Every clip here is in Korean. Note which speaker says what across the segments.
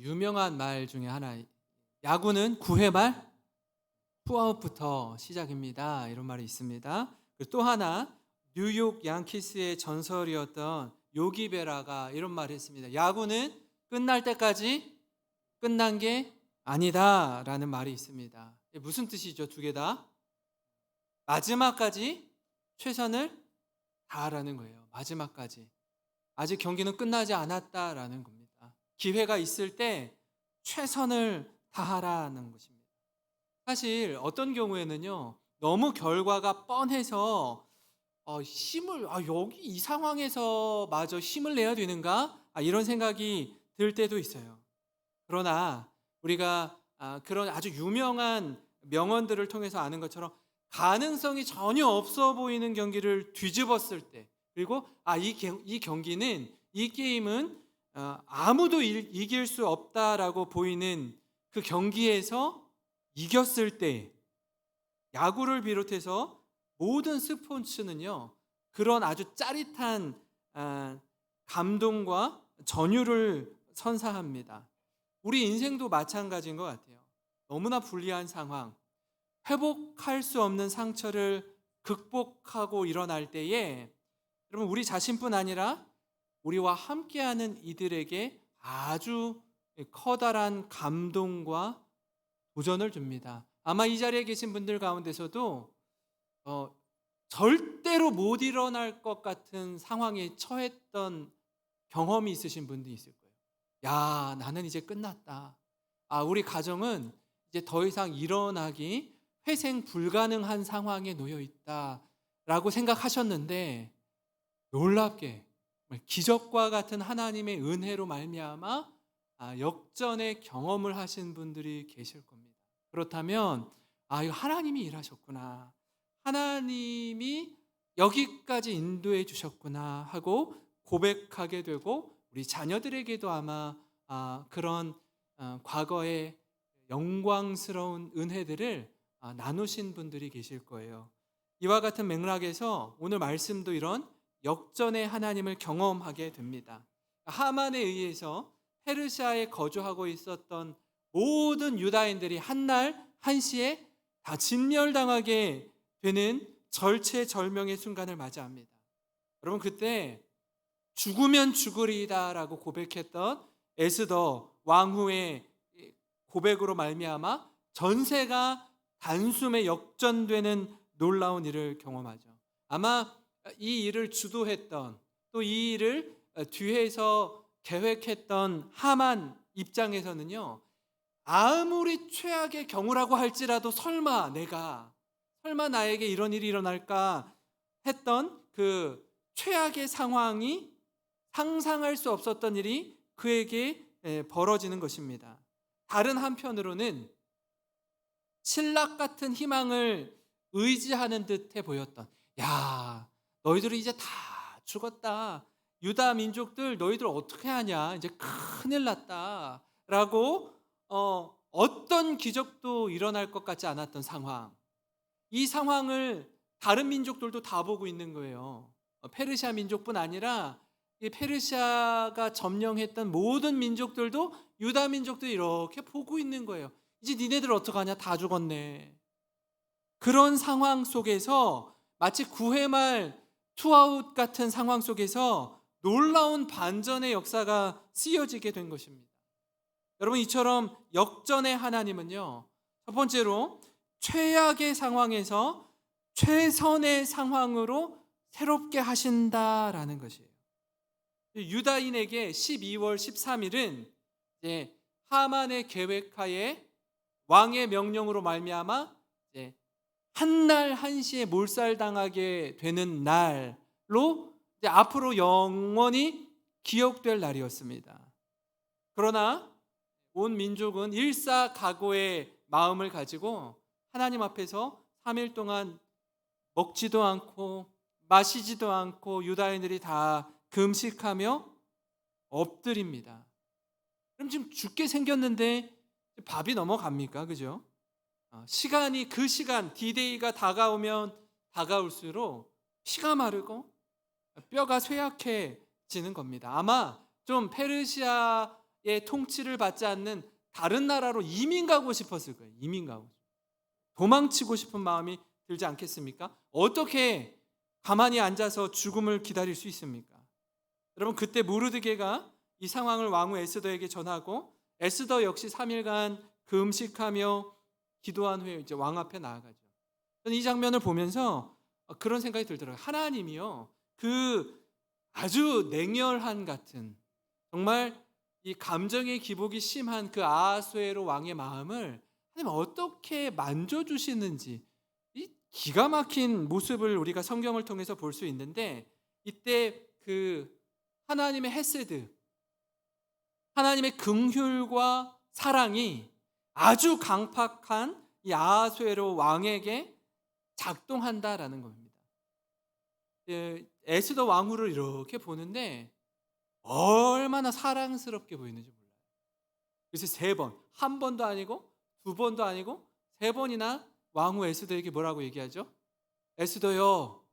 Speaker 1: 유명한 말 중에 하나, 야구는 9회 말 투아웃부터 시작입니다. 이런 말이 있습니다. 그리고 또 하나, 뉴욕 양키스의 전설이었던 요기 베라가 이런 말을 했습니다. 야구는 끝날 때까지 끝난 게 아니다라는 말이 있습니다. 무슨 뜻이죠? 두 개 다 마지막까지 최선을 다하라는 거예요. 마지막까지. 아직 경기는 끝나지 않았다라는 겁니다. 기회가 있을 때 최선을 다하라는 것입니다. 사실 어떤 경우에는요, 너무 결과가 뻔해서 여기 이 상황에서 마저 힘을 내야 되는가? 이런 생각이 들 때도 있어요. 그러나 우리가 그런 아주 유명한 명언들을 통해서 아는 것처럼 가능성이 전혀 없어 보이는 경기를 뒤집었을 때, 그리고 이 경기는, 이 게임은 아무도 이길 수 없다라고 보이는 그 경기에서 이겼을 때, 야구를 비롯해서 모든 스포츠는요, 그런 아주 짜릿한 감동과 전율을 선사합니다. 우리 인생도 마찬가지인 것 같아요. 너무나 불리한 상황, 회복할 수 없는 상처를 극복하고 일어날 때에, 여러분, 우리 자신뿐 아니라 우리와 함께하는 이들에게 아주 커다란 감동과 도전을 줍니다. 아마 이 자리에 계신 분들 가운데서도 절대로 못 일어날 것 같은 상황에 처했던 경험이 있으신 분도 있을 거예요. 야, 나는 이제 끝났다. 우리 가정은 이제 더 이상 일어나기 회생 불가능한 상황에 놓여 있다라고 생각하셨는데, 놀랍게 기적과 같은 하나님의 은혜로 말미암아 역전의 경험을 하신 분들이 계실 겁니다. 그렇다면 이거 하나님이 일하셨구나, 하나님이 여기까지 인도해 주셨구나 하고 고백하게 되고, 우리 자녀들에게도 아마 그런 과거의 영광스러운 은혜들을 나누신 분들이 계실 거예요. 이와 같은 맥락에서 오늘 말씀도 이런 역전의 하나님을 경험하게 됩니다. 하만에 의해서 페르시아에 거주하고 있었던 모든 유다인들이 한날 한시에 다 진멸당하게 되는 절체절명의 순간을 맞이합니다. 여러분, 그때 죽으면 죽으리이다라고 고백했던 에스더 왕후의 고백으로 말미암아 전세가 단숨에 역전되는 놀라운 일을 경험하죠. 아마 이 일을 주도했던, 또 이 일을 뒤에서 계획했던 하만 입장에서는요, 아무리 최악의 경우라고 할지라도 설마 나에게 이런 일이 일어날까 했던 그 최악의 상황이, 상상할 수 없었던 일이 그에게 벌어지는 것입니다. 다른 한편으로는 신락 같은 희망을 의지하는 듯해 보였던, 야, 너희들이 이제 다 죽었다, 유다 민족들 너희들 어떻게 하냐, 이제 큰일 났다 라고 어떤 기적도 일어날 것 같지 않았던 상황, 이 상황을 다른 민족들도 다 보고 있는 거예요. 페르시아 민족뿐 아니라 이 페르시아가 점령했던 모든 민족들도 유다 민족들이 이렇게 보고 있는 거예요. 이제 니네들 어떡하냐, 다 죽었네. 그런 상황 속에서 마치 9회 말 투아웃 같은 상황 속에서 놀라운 반전의 역사가 쓰여지게 된 것입니다. 여러분, 이처럼 역전의 하나님은요, 첫 번째로 최악의 상황에서 최선의 상황으로 새롭게 하신다라는 것이에요. 유다인에게 12월 13일은 하만의 계획하에 왕의 명령으로 말미암아 한날 한시에 몰살당하게 되는 날로 앞으로 영원히 기억될 날이었습니다. 그러나 온 민족은 일사각오의 마음을 가지고 하나님 앞에서 3일 동안 먹지도 않고 마시지도 않고 유다인들이 다 금식하며 엎드립니다. 그럼 지금 죽게 생겼는데 밥이 넘어갑니까? 그죠? 그 시간, 디데이가 다가오면 다가올수록 피가 마르고 뼈가 쇠약해지는 겁니다. 아마 좀 페르시아 통치를 받지 않는 다른 나라로 이민 가고 싶었을 거예요. 이민 가고 도망치고 싶은 마음이 들지 않겠습니까? 어떻게 가만히 앉아서 죽음을 기다릴 수 있습니까? 여러분, 그때 모르드게가 이 상황을 왕후 에스더에게 전하고 에스더 역시 3일간 금식하며 기도한 후에 이제 왕 앞에 나아가죠. 저는 이 장면을 보면서 그런 생각이 들더라고요. 하나님이요, 그 아주 냉혈한 같은, 정말 이 감정의 기복이 심한 그 아하수에로 왕의 마음을 하나님 어떻게 만져주시는지, 이 기가 막힌 모습을 우리가 성경을 통해서 볼 수 있는데, 이때 그 하나님의 헤세드, 하나님의 긍휼과 사랑이 아주 강팍한 이 아하수에로 왕에게 작동한다라는 겁니다. 에스더 왕후를 이렇게 보는데 얼마나 사랑스럽게 보이는지 몰라요. 그래서 3번, 한 번도 아니고 2번도 아니고 3번이나 왕후 에스더에게 뭐라고 얘기하죠? 에스더요,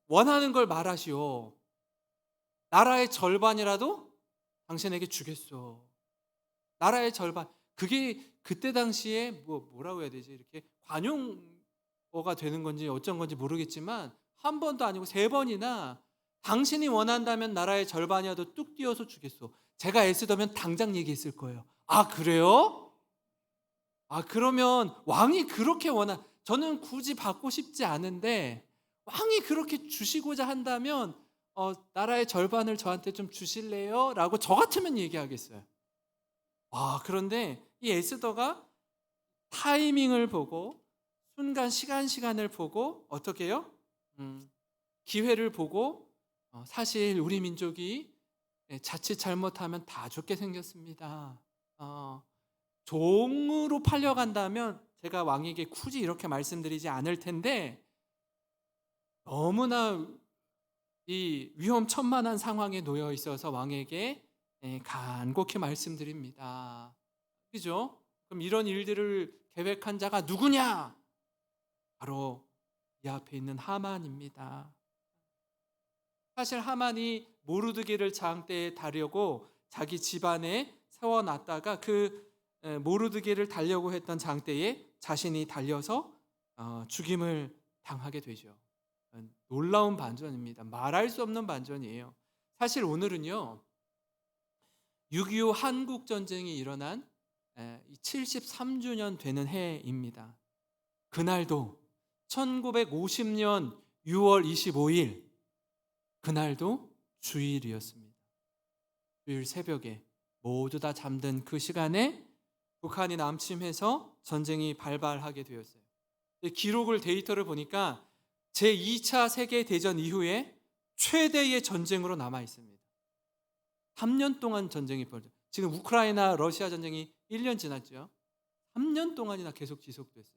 Speaker 1: 원하는 걸 말하시오. 나라의 절반이라도 당신에게 주겠소. 나라의 절반. 그게 그때 당시에 뭐라고 해야 되지? 이렇게 관용어가 되는 건지 어쩐 건지 모르겠지만 한 번도 아니고 3번이나 당신이 원한다면 나라의 절반이라도 뚝 띄워서 주겠소. 제가 에스더면 당장 얘기했을 거예요. 아, 그래요? 아, 그러면 왕이 그렇게 저는 굳이 받고 싶지 않은데 왕이 그렇게 주시고자 한다면 나라의 절반을 저한테 좀 주실래요? 라고 저 같으면 얘기하겠어요. 그런데 이 에스더가 타이밍을 보고 순간 시간을 보고 어떻게 해요? 기회를 보고 사실 우리 민족이 자칫 잘못하면 다 죽게 생겼습니다. 종으로 팔려간다면 제가 왕에게 굳이 이렇게 말씀드리지 않을 텐데 너무나 이 위험천만한 상황에 놓여 있어서 왕에게 간곡히 말씀드립니다. 그죠? 그럼 이런 일들을 계획한 자가 누구냐? 바로 이 앞에 있는 하만입니다. 사실 하만이 모르드게를 장대에 다려고 자기 집안에 세워놨다가 그 모르드게를 달려고 했던 장대에 자신이 달려서 죽임을 당하게 되죠. 놀라운 반전입니다. 말할 수 없는 반전이에요. 사실 오늘은요, 6.25 한국전쟁이 일어난 73주년 되는 해입니다. 그날도 1950년 6월 25일 그날도 주일이었습니다. 주일 새벽에 모두 다 잠든 그 시간에 북한이 남침해서 전쟁이 발발하게 되었어요. 기록을 데이터를 보니까 제2차 세계대전 이후에 최대의 전쟁으로 남아 있습니다. 3년 동안 전쟁이 벌어졌어요. 지금 우크라이나 러시아 전쟁이 1년 지났죠. 3년 동안이나 계속 지속됐어요.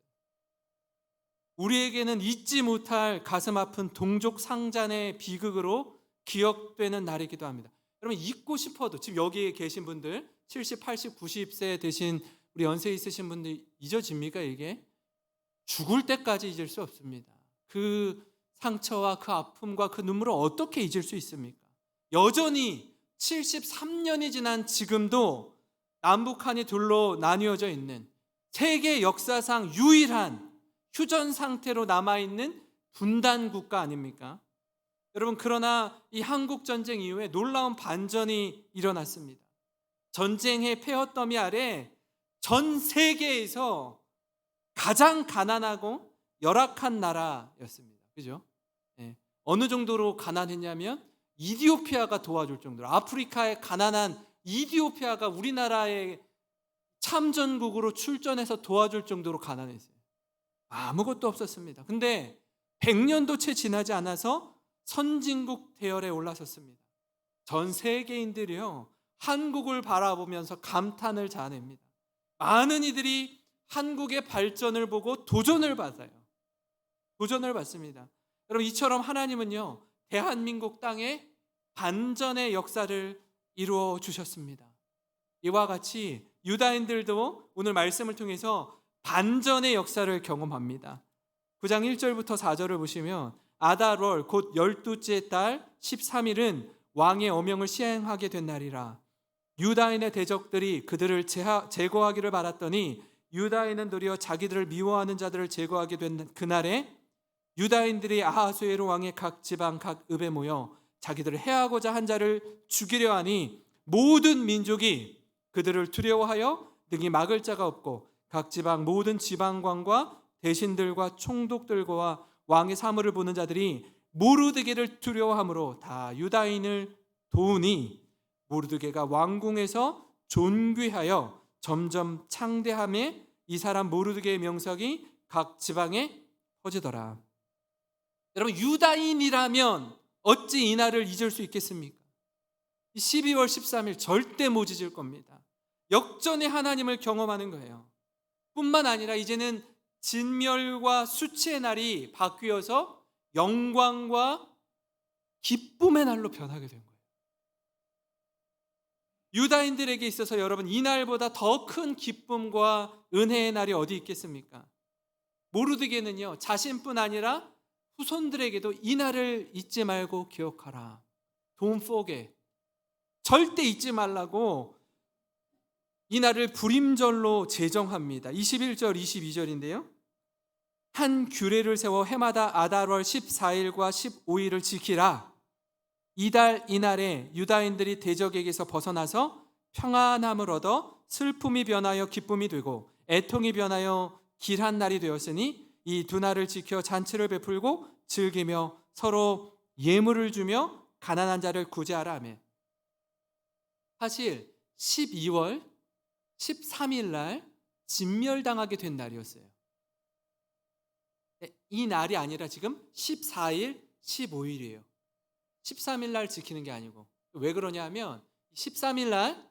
Speaker 1: 우리에게는 잊지 못할 가슴 아픈 동족 상잔의 비극으로 기억되는 날이기도 합니다. 여러분, 잊고 싶어도 지금 여기에 계신 분들 70, 80, 90세 되신 우리 연세 있으신 분들 잊어집니까? 이게 죽을 때까지 잊을 수 없습니다. 그 상처와 그 아픔과 그 눈물을 어떻게 잊을 수 있습니까? 여전히 73년이 지난 지금도 남북한이 둘로 나뉘어져 있는 세계 역사상 유일한 휴전 상태로 남아있는 분단 국가 아닙니까? 여러분, 그러나 이 한국전쟁 이후에 놀라운 반전이 일어났습니다. 전쟁의 폐허더미 아래 전 세계에서 가장 가난하고 열악한 나라였습니다. 그죠? 어느 정도로 가난했냐면 이디오피아가 도와줄 정도로, 아프리카의 가난한 이디오피아가 우리나라의 참전국으로 출전해서 도와줄 정도로 가난했어요. 아무것도 없었습니다. 근데 100년도 채 지나지 않아서 선진국 대열에 올라섰습니다. 전 세계인들이요, 한국을 바라보면서 감탄을 자아냅니다. 많은 이들이 한국의 발전을 보고 도전을 받습니다. 여러분, 이처럼 하나님은요, 대한민국 땅에 반전의 역사를 이루어 주셨습니다. 이와 같이 유다인들도 오늘 말씀을 통해서 반전의 역사를 경험합니다. 9장 1절부터 4절을 보시면 아달월 곧 12째 달 13일은 왕의 어명을 시행하게 된 날이라. 유다인의 대적들이 그들을 제거하기를 바랐더니 유다인은 도리어 자기들을 미워하는 자들을 제거하게 된 그날에 유다인들이 아하수에로 왕의 각 지방 각 읍에 모여 자기들을 해하고자 한 자를 죽이려 하니 모든 민족이 그들을 두려워하여 능히 막을 자가 없고 각 지방 모든 지방관과 대신들과 총독들과 왕의 사물을 보는 자들이 모르드게를 두려워함으로 다 유다인을 도우니 모르드게가 왕궁에서 존귀하여 점점 창대함에 이 사람 모르드게의 명성이 각 지방에 퍼지더라. 여러분, 유다인이라면 어찌 이 날을 잊을 수 있겠습니까? 12월 13일 절대 못 잊을 겁니다. 역전의 하나님을 경험하는 거예요. 뿐만 아니라 이제는 진멸과 수치의 날이 바뀌어서 영광과 기쁨의 날로 변하게 된 거예요. 유다인들에게 있어서 여러분, 이 날보다 더 큰 기쁨과 은혜의 날이 어디 있겠습니까? 모르드게는요, 자신뿐 아니라 후손들에게도 이 날을 잊지 말고 기억하라. Don't forget. 절대 잊지 말라고 이 날을 불임절로 제정합니다. 21절 22절인데요. 한 규례를 세워 해마다 아달월 14일과 15일을 지키라. 이달 이날에 유다인들이 대적에게서 벗어나서 평안함을 얻어 슬픔이 변하여 기쁨이 되고 애통이 변하여 길한 날이 되었으니 이 두 날을 지켜 잔치를 베풀고 즐기며 서로 예물을 주며 가난한 자를 구제하라 하며, 사실 12월 13일 날 진멸당하게 된 날이었어요. 이 날이 아니라 지금 14일, 15일이에요. 13일 날 지키는 게 아니고. 왜 그러냐 하면 13일 날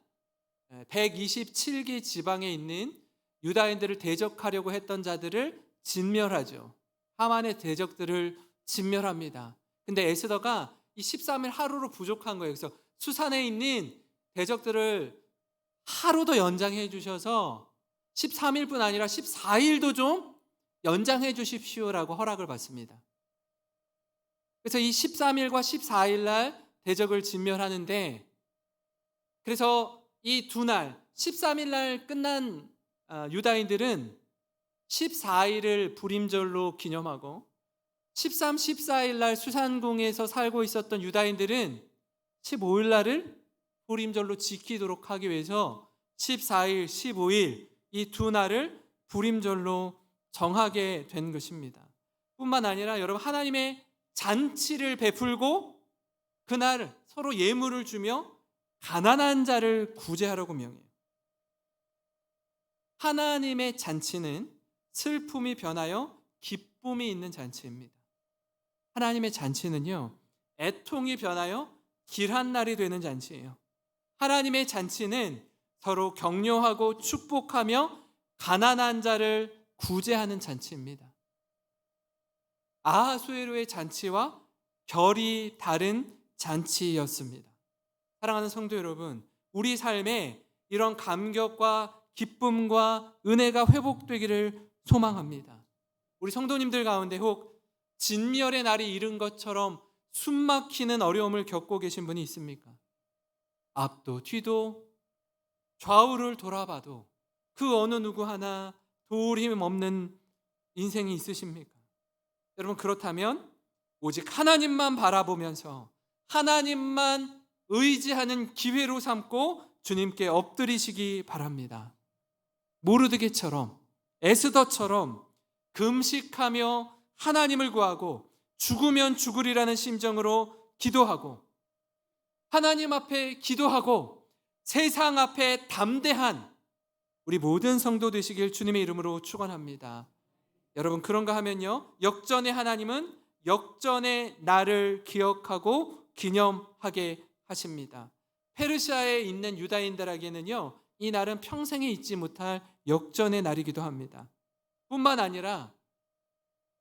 Speaker 1: 127개 지방에 있는 유다인들을 대적하려고 했던 자들을 진멸하죠. 하만의 대적들을 진멸합니다. 근데 에스더가 이 13일 하루로 부족한 거예요. 그래서 수산에 있는 대적들을 하루 더 연장해 주셔서 13일뿐 아니라 14일도 좀 연장해 주십시오라고 허락을 받습니다. 그래서 이 13일과 14일 날 대적을 진멸하는데, 그래서 이 두 날 13일 날 끝난 유다인들은 14일을 불임절로 기념하고 13, 14일 날 수산궁에서 살고 있었던 유다인들은 15일 날을 불임절로 지키도록 하기 위해서 14일, 15일 이 두 날을 불임절로 정하게 된 것입니다. 뿐만 아니라 여러분, 하나님의 잔치를 베풀고 그날 서로 예물을 주며 가난한 자를 구제하라고 명해요. 하나님의 잔치는 슬픔이 변하여 기쁨이 있는 잔치입니다. 하나님의 잔치는요, 애통이 변하여 길한 날이 되는 잔치예요. 하나님의 잔치는 서로 격려하고 축복하며 가난한 자를 구제하는 잔치입니다. 아하수에로의 잔치와 결이 다른 잔치였습니다. 사랑하는 성도 여러분, 우리 삶에 이런 감격과 기쁨과 은혜가 회복되기를 소망합니다. 우리 성도님들 가운데 혹 진멸의 날이 이른 것처럼 숨막히는 어려움을 겪고 계신 분이 있습니까? 앞도 뒤도 좌우를 돌아봐도 그 어느 누구 하나 도울 힘 없는 인생이 있으십니까? 여러분, 그렇다면 오직 하나님만 바라보면서 하나님만 의지하는 기회로 삼고 주님께 엎드리시기 바랍니다. 모르드게처럼, 에스더처럼 금식하며 하나님을 구하고 죽으면 죽으리라는 심정으로 기도하고 하나님 앞에 기도하고 세상 앞에 담대한 우리 모든 성도 되시길 주님의 이름으로 축원합니다. 여러분, 그런가 하면요, 역전의 하나님은 역전의 날을 기억하고 기념하게 하십니다. 페르시아에 있는 유다인들에게는요, 이 날은 평생에 잊지 못할 역전의 날이기도 합니다. 뿐만 아니라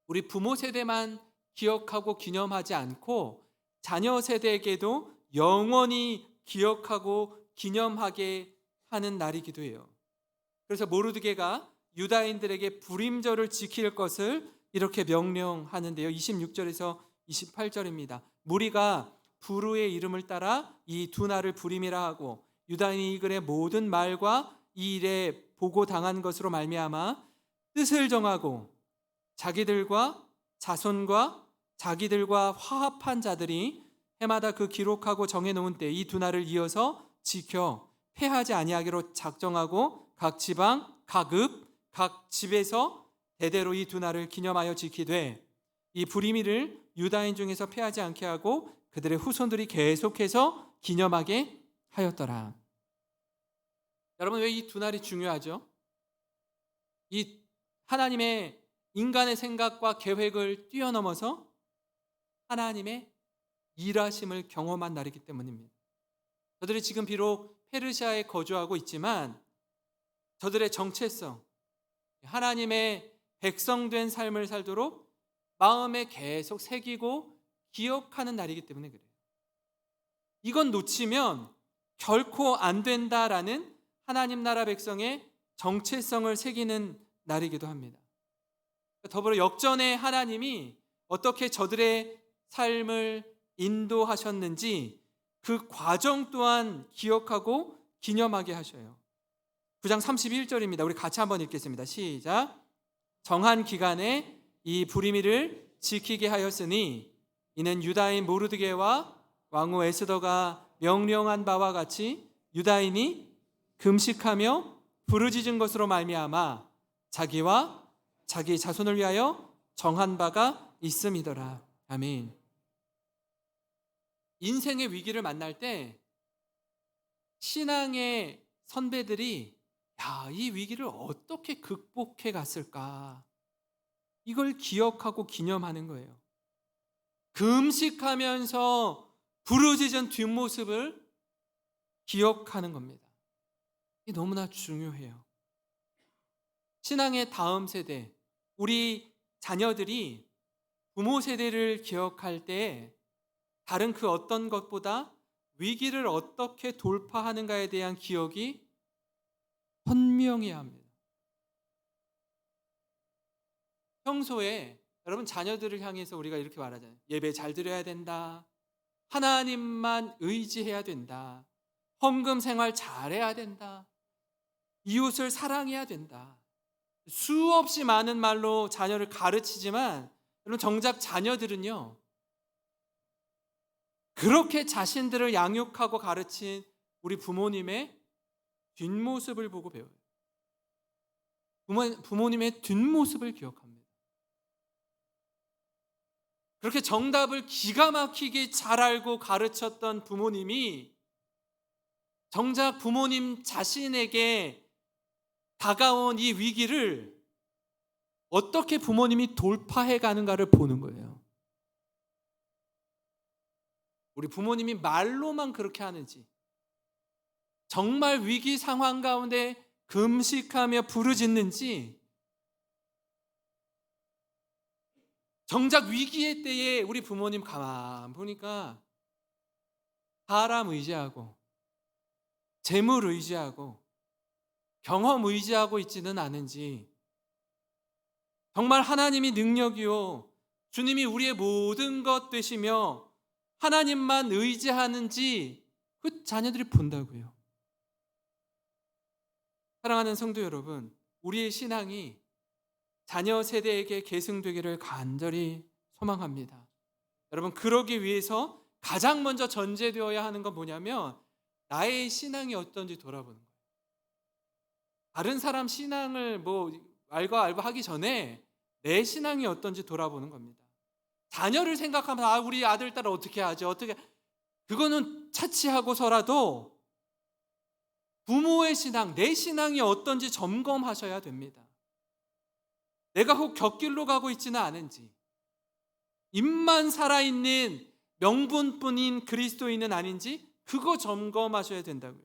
Speaker 1: 우리 부모 세대만 기억하고 기념하지 않고 자녀 세대에게도 영원히 기억하고 기념하게 하는 날이기도 해요. 그래서 모르드게가 유다인들에게 불임절을 지킬 것을 이렇게 명령하는데요. 26절에서 28절입니다. 무리가 부르의 이름을 따라 이 두 날을 불임이라 하고 유다인이 이 글의 모든 말과 이 일에 보고 당한 것으로 말미암아 뜻을 정하고 자기들과 자손과 자기들과 화합한 자들이 해마다 그 기록하고 정해놓은 때 이 두 날을 이어서 지켜 패하지 아니하기로 작정하고 각 지방, 각 읍, 각 집에서 대대로 이 두 날을 기념하여 지키되 이 불임이를 유다인 중에서 패하지 않게 하고 그들의 후손들이 계속해서 기념하게 하였더라. 여러분, 왜 이 두 날이 중요하죠? 이 하나님의 인간의 생각과 계획을 뛰어넘어서 하나님의 일하심을 경험한 날이기 때문입니다. 저들이 지금 비록 페르시아에 거주하고 있지만 저들의 정체성, 하나님의 백성된 삶을 살도록 마음에 계속 새기고 기억하는 날이기 때문에 그래요. 이건 놓치면 결코 안 된다라는 하나님 나라 백성의 정체성을 새기는 날이기도 합니다. 더불어 역전의 하나님이 어떻게 저들의 삶을 인도하셨는지 그 과정 또한 기억하고 기념하게 하셔요. 9장 31절입니다. 우리 같이 한번 읽겠습니다. 시작. 정한 기간에 이 불임이를 지키게 하였으니 이는 유다인 모르드게와 왕후 에스더가 명령한 바와 같이 유다인이 금식하며 부르짖은 것으로 말미암아 자기와 자기 자손을 위하여 정한 바가 있음이더라. 아멘. 인생의 위기를 만날 때 신앙의 선배들이 이 위기를 어떻게 극복해 갔을까? 이걸 기억하고 기념하는 거예요. 금식하면서 부르짖은 뒷모습을 기억하는 겁니다. 이게 너무나 중요해요. 신앙의 다음 세대, 우리 자녀들이 부모 세대를 기억할 때 다른 그 어떤 것보다 위기를 어떻게 돌파하는가에 대한 기억이 선명해야 합니다. 평소에 여러분 자녀들을 향해서 우리가 이렇게 말하잖아요. 예배 잘 드려야 된다. 하나님만 의지해야 된다. 헌금 생활 잘해야 된다. 이웃을 사랑해야 된다. 수없이 많은 말로 자녀를 가르치지만 여러분 정작 자녀들은요. 그렇게 자신들을 양육하고 가르친 우리 부모님의 뒷모습을 보고 배워요. 부모님의 뒷모습을 기억합니다. 그렇게 정답을 기가 막히게 잘 알고 가르쳤던 부모님이 정작 부모님 자신에게 다가온 이 위기를 어떻게 부모님이 돌파해 가는가를 보는 거예요. 우리 부모님이 말로만 그렇게 하는지 정말 위기 상황 가운데 금식하며 부르짖는지 정작 위기의 때에 우리 부모님 가만 보니까 사람 의지하고 재물 의지하고 경험 의지하고 있지는 않은지 정말 하나님이 능력이요 주님이 우리의 모든 것 되시며 하나님만 의지하는지 그 자녀들이 본다고요. 사랑하는 성도 여러분, 우리의 신앙이 자녀 세대에게 계승되기를 간절히 소망합니다. 여러분, 그러기 위해서 가장 먼저 전제되어야 하는 건 뭐냐면 나의 신앙이 어떤지 돌아보는 거예요. 다른 사람 신앙을 알고 하기 전에 내 신앙이 어떤지 돌아보는 겁니다. 자녀를 생각하면 우리 아들 딸 어떻게 하지? 그거는 차치하고서라도 부모의 신앙, 내 신앙이 어떤지 점검하셔야 됩니다. 내가 혹 곁길로 가고 있지는 않은지, 입만 살아있는 명분뿐인 그리스도인은 아닌지 그거 점검하셔야 된다고요.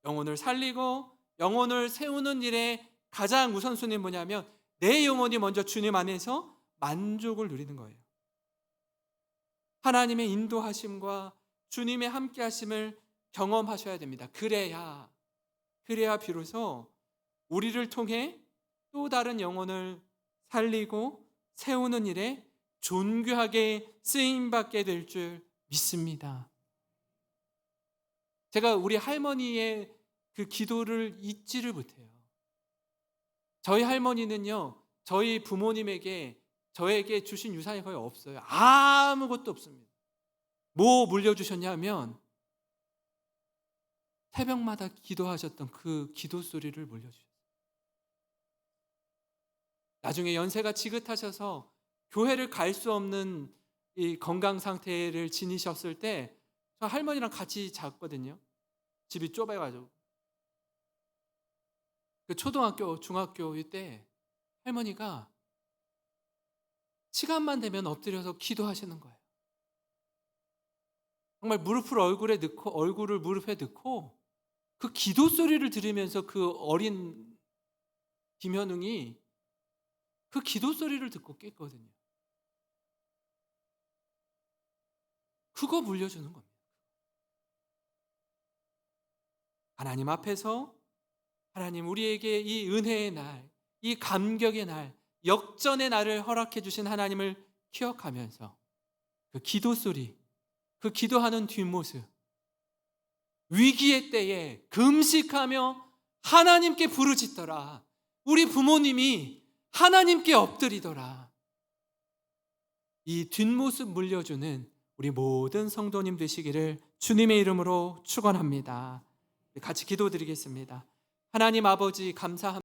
Speaker 1: 영혼을 살리고 영혼을 세우는 일에 가장 우선순위는 뭐냐면 내 영혼이 먼저 주님 안에서 만족을 누리는 거예요. 하나님의 인도하심과 주님의 함께하심을 경험하셔야 됩니다. 그래야 비로소 우리를 통해 또 다른 영혼을 살리고 세우는 일에 존귀하게 쓰임받게 될 줄 믿습니다. 제가 우리 할머니의 그 기도를 잊지를 못해요. 저희 할머니는요, 저희 부모님에게 저에게 주신 유산이 거의 없어요. 아무것도 없습니다. 뭐 물려주셨냐면 새벽마다 기도하셨던 그 기도 소리를 물려주셨어요. 나중에 연세가 지긋하셔서 교회를 갈 수 없는 이 건강 상태를 지니셨을 때 저 할머니랑 같이 잤거든요. 집이 좁아가지고. 그 초등학교, 중학교 때 할머니가 시간만 되면 엎드려서 기도하시는 거예요. 정말 무릎을 얼굴에 넣고 얼굴을 무릎에 넣고 그 기도 소리를 들으면서 그 어린 김현웅이 그 기도 소리를 듣고 깼거든요. 그거 물려주는 겁니다. 하나님 앞에서 하나님 우리에게 이 은혜의 날, 이 감격의 날, 역전의 날을 허락해 주신 하나님을 기억하면서 그 기도 소리, 그 기도하는 뒷모습, 위기의 때에 금식하며 하나님께 부르짖더라. 우리 부모님이 하나님께 엎드리더라. 이 뒷모습 물려주는 우리 모든 성도님 되시기를 주님의 이름으로 축원합니다. 같이 기도드리겠습니다. 하나님 아버지 감사합니다.